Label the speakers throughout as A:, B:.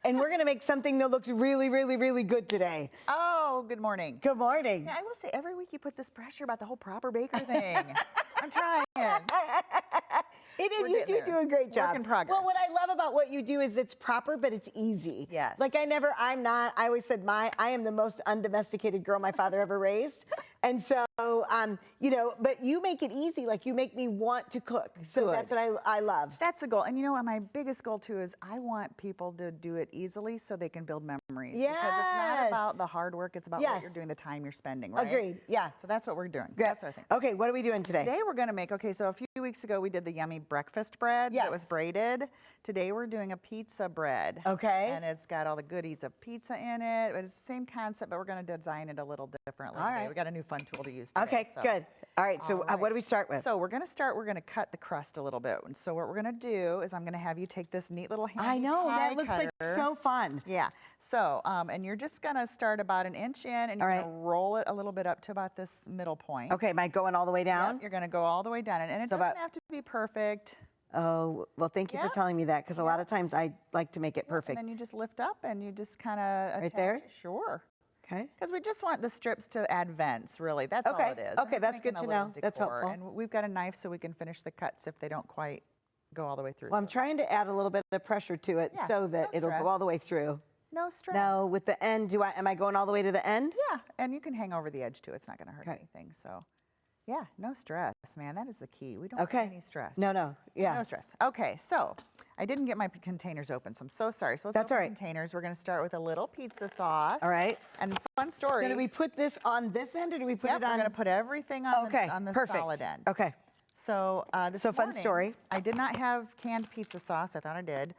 A: and we're gonna make something that looks really, really, really good today.
B: Oh, good morning.
A: Good morning.
B: Yeah, I will say, every week you put this pressure about the whole proper baker thing. I'm trying.
A: It is, you do do a great job.
B: Work in progress.
A: Well, what I love about what you do is it's proper, but it's easy.
B: Yes.
A: Like I always said I am the most undomesticated girl my father ever raised. And so, you know, but you make it easy. Like you make me want to cook. So
B: Good.
A: that's what I love.
B: That's the goal. And you know what, my biggest goal too is I want people to do it easily so they can build memories.
A: Yes.
B: Because it's not about the hard work, it's about what you're doing, the time you're spending, right?
A: Agreed, yeah.
B: So that's what we're doing.
A: Good.
B: That's our thing.
A: Okay, what are we doing today?
B: Today we're gonna make, so a few weeks ago we did the yummy breakfast bread that was braided. Today we're doing a pizza bread.
A: Okay.
B: And it's got all the goodies of pizza in it. It's the same concept, but we're gonna design it a little differently.
A: All right.
B: We got a new fun tool to use today.
A: Okay, good. All right, so what do we start with?
B: So we're gonna cut the crust a little bit. And so what we're gonna do is I'm gonna have you take this neat little handy
A: I know,
B: pie
A: that looks
B: cutter.
A: like so fun.
B: Yeah, so, and you're just gonna start about 1 inch in and you're gonna roll it a little bit up to about this middle point.
A: Okay, am I going all the way down?
B: Yep, you're gonna go all the way down. And it doesn't have to be perfect.
A: Oh, well, thank you for telling me that, because a lot of times I like to make it perfect.
B: And then you just lift up and you just kind of
A: Right there?
B: Sure.
A: Okay.
B: Because we just want the strips to add vents, really. That's all it is.
A: Okay, that's good to know. That's helpful.
B: And we've got a knife so we can finish the cuts if they don't quite go all the way through.
A: Well, I'm trying to add a little bit of pressure to it so that it'll go all the way through.
B: No stress.
A: Now, with the end, am I going all the way to the end?
B: Yeah, and you can hang over the edge too. It's not going to hurt anything. So, yeah, no stress, man. That is the key. We don't have any stress.
A: No, yeah.
B: No stress. Okay, so I didn't get my containers open, so I'm so sorry. So let's open containers. We're going to start with a little pizza sauce.
A: All right.
B: And fun story.
A: Do we put this on this end, or do we put it on?
B: We're going to put everything on the solid end.
A: Okay.
B: So this morning,
A: fun story.
B: I did not have canned pizza sauce. I thought I did.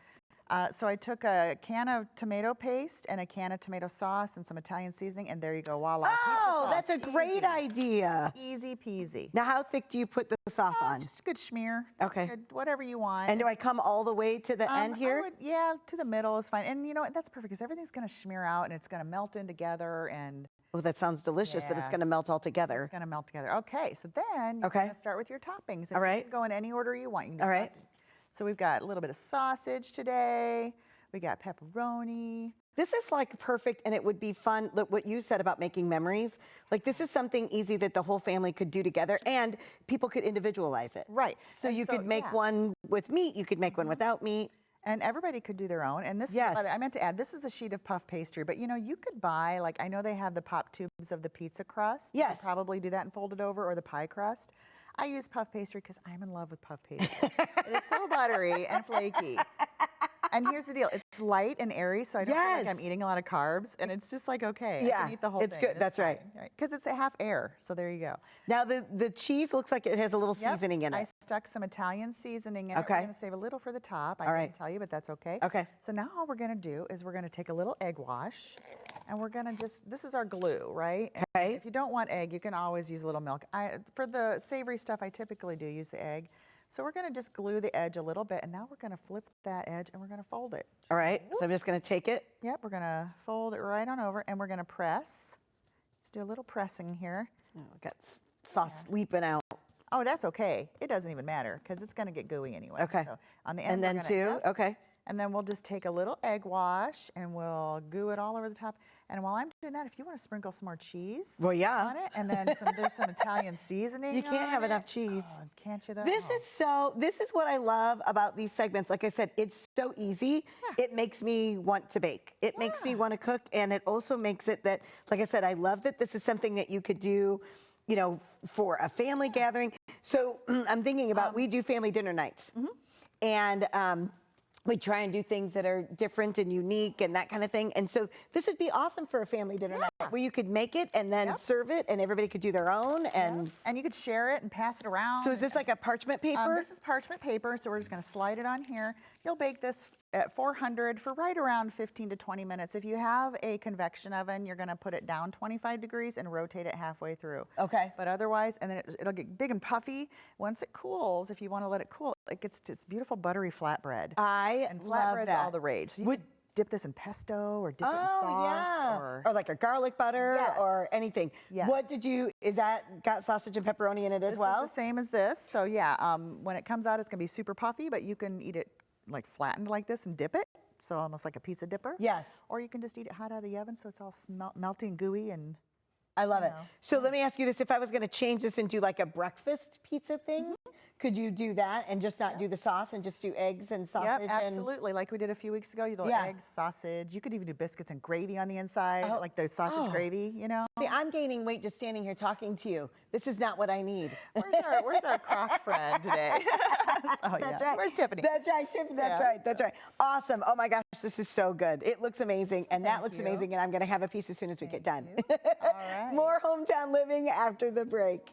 B: So I took a can of tomato paste and a can of tomato sauce and some Italian seasoning, and there you go, voila, pizza sauce.
A: That's a great idea.
B: Easy peasy.
A: Now, how thick do you put the sauce on?
B: Just a good smear.
A: Okay.
B: Good, whatever you want.
A: And do I come all the way to the end here?
B: Yeah, to the middle is fine. And you know what, that's perfect, because everything's going to smear out, and it's going to melt in together, and
A: oh, that sounds delicious that it's going to melt all together.
B: It's going to melt together. Okay, so then you're going to start with your toppings. And you can go in any order you want. You can do So we've got a little bit of sausage today. We got pepperoni.
A: This is like perfect, and it would be fun. Look, what you said about making memories. Like, this is something easy that the whole family could do together, and people could individualize it.
B: Right.
A: So you could make one with meat. You could make one without meat.
B: And everybody could do their own. And this is, I meant to add, this is a sheet of puff pastry, but you know, you could buy, like, I know they have the pop tubes of the pizza crust.
A: Yes.
B: You could probably do that and fold it over, or the pie crust. I use puff pastry because I'm in love with puff pastry. It is so buttery and flaky. And here's the deal, it's light and airy, so I don't feel like I'm eating a lot of carbs, and it's just like, okay, I can eat the whole thing.
A: It's good, that's right.
B: Because it's a half air, so there you go.
A: Now, the cheese looks like it has a little seasoning in it.
B: I stuck some Italian seasoning in it. We're going to save a little for the top. I didn't tell you, but that's okay.
A: Okay.
B: So now all we're going to do is we're going to take a little egg wash, and we're going to just, this is our glue, right?
A: Okay.
B: If you don't want egg, you can always use a little milk. For the savory stuff, I typically do use the egg. So we're going to just glue the edge a little bit, and now we're going to flip that edge, and we're going to fold it.
A: All right, so I'm just going to take it.
B: Yep, we're going to fold it right on over, and we're going to press. Let's do a little pressing here.
A: Oh, I got sauce leaping out.
B: Oh, that's okay. It doesn't even matter, because it's going to get gooey anyway.
A: Okay.
B: So on the end,
A: and then okay.
B: And then we'll just take a little egg wash, and we'll goo it all over the top. And while I'm doing that, if you want to sprinkle some more cheese on it, and then there's some Italian seasoning.
A: You can't have enough cheese.
B: Oh, can't you though?
A: This is what I love about these segments. Like I said, it's so easy. It makes me want to bake. It makes me want to cook, and it also makes it that, like I said, I love that this is something that you could do, you know, for a family gathering. So I'm thinking about, we do family dinner nights, and we try and do things that are different and unique and that kind of thing. And so this would be awesome for a family dinner night, where you could make it and then serve it, and everybody could do their own. And
B: you could share it and pass it around.
A: So is this like a parchment paper?
B: This is parchment paper, so we're just going to slide it on here. You'll bake this at 400 for right around 15 to 20 minutes. If you have a convection oven, you're going to put it down 25 degrees and rotate it halfway through.
A: Okay.
B: But otherwise, and then it'll get big and puffy. Once it cools, if you want to let it cool, it gets it's beautiful buttery flatbread.
A: And
B: flatbread's all the rage. So you could dip this in pesto or dip it in sauce,
A: or like a garlic butter or anything. What did you? Is that got sausage and pepperoni in it as well?
B: This is the same as this. So yeah, when it comes out, it's going to be super puffy, but you can eat it like flattened like this and dip it. so almost like a pizza dipper.
A: Yes.
B: Or you can just eat it hot out of the oven, so it's all melty and gooey and.
A: I love it.
B: know.
A: So let me ask you this. If I was going to change this and do like a breakfast pizza thing, could you do that and just not do the sauce and just do eggs and sausage?
B: Yep, absolutely. Like we did a few weeks ago. You do eggs, sausage. You could even do biscuits and gravy on the inside, like the sausage gravy, you know?
A: See, I'm gaining weight just standing here talking to you. This is not what I need.
B: Where's our crock friend today?
A: That's right.
B: Where's Tiffany?
A: That's right, Tiffany. That's right. That's right. Awesome. Oh my gosh, this is so good. It looks amazing, and that looks amazing, and I'm going to have a piece as soon as we get done.
B: All right.
A: More hometown living after the break.